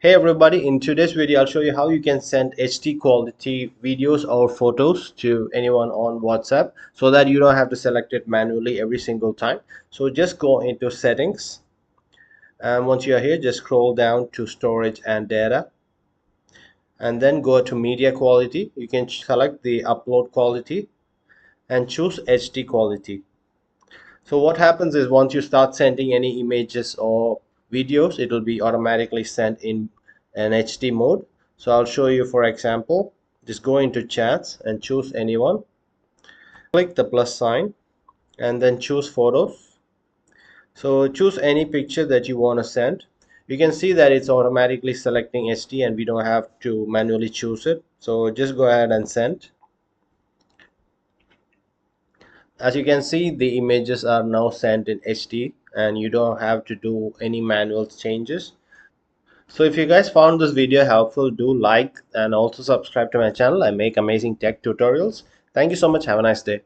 Hey everybody, in today's video I'll show you how you can send HD quality videos or photos to anyone on WhatsApp so that you don't have to select it manually every single time. So just go into settings, and once you're here just scroll down to storage and data, and then go to media quality. You can select the upload quality and choose HD quality. So what happens is once you start sending any images or videos, it will be automatically sent in an HD mode. So I'll show you. For example, just go into chats and choose anyone, click the plus sign, and then choose photos. So choose any picture that you want to send. You can see that it's automatically selecting HD and we don't have to manually choose it. So just go ahead and send. As you can see, the images are now sent in HD and you don't have to do any manual changes. So if you guys found this video helpful, do like and also subscribe to my channel. I make amazing tech tutorials. Thank you so much. Have a nice day.